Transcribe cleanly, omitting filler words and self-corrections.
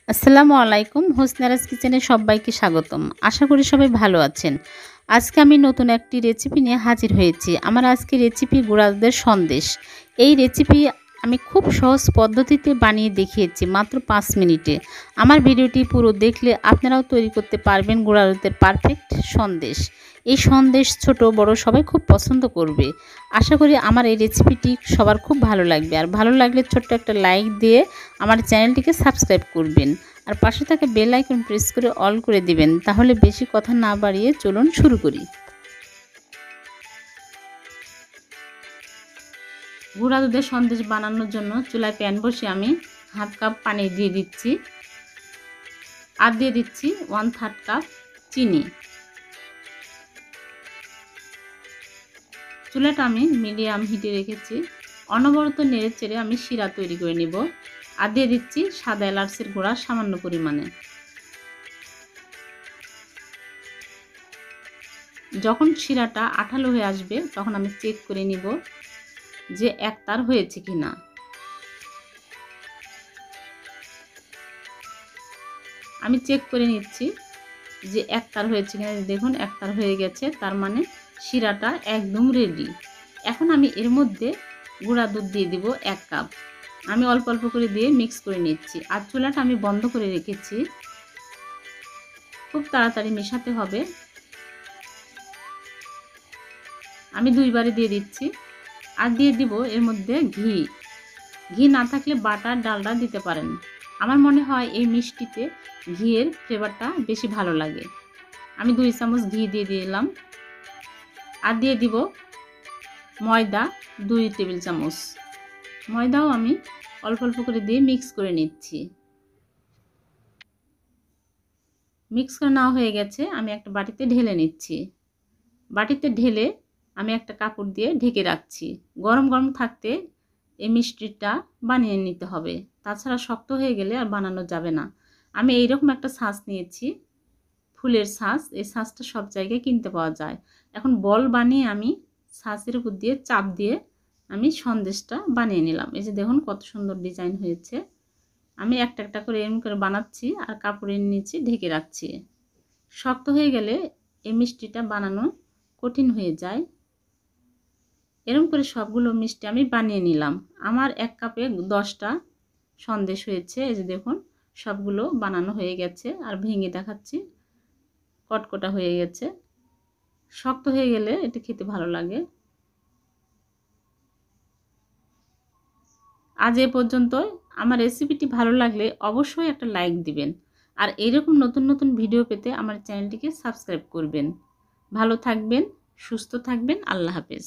আসসালামু আলাইকুম। হোসনারাজ কিচেনে সবাইকে স্বাগতম। আশা করি সবাই ভালো আছেন। আজকে আমি নতুন একটি রেসিপি নিয়ে হাজির হয়েছি। আমার আজকে রেসিপি গুঁড়া দুধের সন্দেশ। এই রেসিপি আমি খুব সহজ পদ্ধতিতে বানিয়ে দেখিয়েছি মাত্র 5 মিনিটে। আমার ভিডিওটি পুরো দেখলে আপনারাও তৈরি করতে পারবেন গুঁড়া দুধের পারফেক্ট সন্দেশ। এই সন্দেশ ছোট বড় সবাই খুব পছন্দ করবে। আশা করি আমার এই রেসিপিটি সবার খুব ভালো লাগবে। আর ভালো লাগলে ছোট্ট একটা লাইক দিয়ে আমার চ্যানেলটিকে সাবস্ক্রাইব করবেন। আর পাশে থাকা বেল আইকন প্রেস করে অল করে দিবেন। তাহলে বেশি কথা না বাড়িয়ে চলুন শুরু করি। গুঁড়া দুধের সন্দেশ বানানোর জন্য চুলায় প্যান বসিয়ে আমি হাফ কাপ পানি দিয়ে দিচ্ছি, আর দিয়ে দিচ্ছি 1/3 কাপ চিনি। চুলাটা আমি মিডিয়াম হিটে রেখেছি। অনবরত নেড়ে চেড়ে আমি শিরা তৈরি করে নিব। আর দিয়ে দিচ্ছি সাদা এলাচের গুঁড়া সামান্য পরিমাণে। যখন শিরাটা আঠালো হয়ে আসবে তখন আমি চেক করে নিব যে একতার হয়েছে কিনা। আমি চেক করে নিচ্ছি যে একতার হয়েছে কিনা। দেখুন একতার হয়ে গেছে, তার মানে শিরাটা একদম রেডি। এখন আমি এর মধ্যে গুঁড়া দুধ দিয়ে দিব 1 কাপ। আমি অল্প অল্প করে দিয়ে মিক্স করে নিচ্ছি। আর চুলাটা আমি বন্ধ করে রেখেছি। খুব তাড়াতাড়ি মেশাতে হবে। আমি 2 বারে দিয়ে দিচ্ছি। আর দিয়ে দিব এর মধ্যে ঘি। ঘি না থাকলে বাটার ডালডা দিতে পারেন। আমার মনে হয় এই মিষ্টিতে ঘিয়ের ফ্লেভারটা বেশি ভালো লাগে। আমি 2 চামচ ঘি দিয়ে দিলাম। আর দিয়ে দিব ময়দা 2 টেবিল চামচ। ময়দাও আমি অল্প অল্প করে দিয়ে মিক্স করে নিচ্ছি। মিক্স করে নেওয়া হয়ে গেছে, আমি একটা বাটিতে ঢেলে নিচ্ছি। বাটিতে ঢেলে আমি একটা কাপড় দিয়ে ঢেকে রাখছি। গরম গরম থাকতে এই মিষ্টিটা বানিয়ে নিতে হবে, তাছাড়া শক্ত হয়ে গেলে আর বানানো যাবে না। আমি এইরকম একটা ছাঁচ নিয়েছি, ফুলের ছাঁচ। এই ছাঁচটা সব জায়গায় কিনতে পাওয়া যায়। এখন বল বানিয়ে আমি ছাঁচের উপর দিয়ে চাপ দিয়ে আমি সন্দেশটা বানিয়ে নিলাম। এই যে দেখুন কত সুন্দর ডিজাইন হয়েছে। আমি একটা একটা করে এরকম করে বানাচ্ছি আর কাপড়ের নিচে ঢেকে রাখছি। শক্ত হয়ে গেলে এই মিষ্টিটা বানানো কঠিন হয়ে যায়। এরকম করে সবগুলো মিষ্টি আমি বানিয়ে নিলাম। আমার 1 কাপে 10টা সন্দেশ হয়েছে। এই যে দেখুন সবগুলো বানানো হয়ে গেছে। আর ভেঙে দেখাচ্ছি, কটকটা হয়ে গেছে। শক্ত হয়ে গেলে এটা খেতে ভালো লাগে। আজ এ পর্যন্তই। আমার রেসিপিটি ভালো লাগলে অবশ্যই একটা লাইক দিবেন। আর এরকম নতুন নতুন ভিডিও পেতে আমার চ্যানেলটিকে সাবস্ক্রাইব করবেন। ভালো থাকবেন, সুস্থ থাকবেন। আল্লাহ হাফেজ।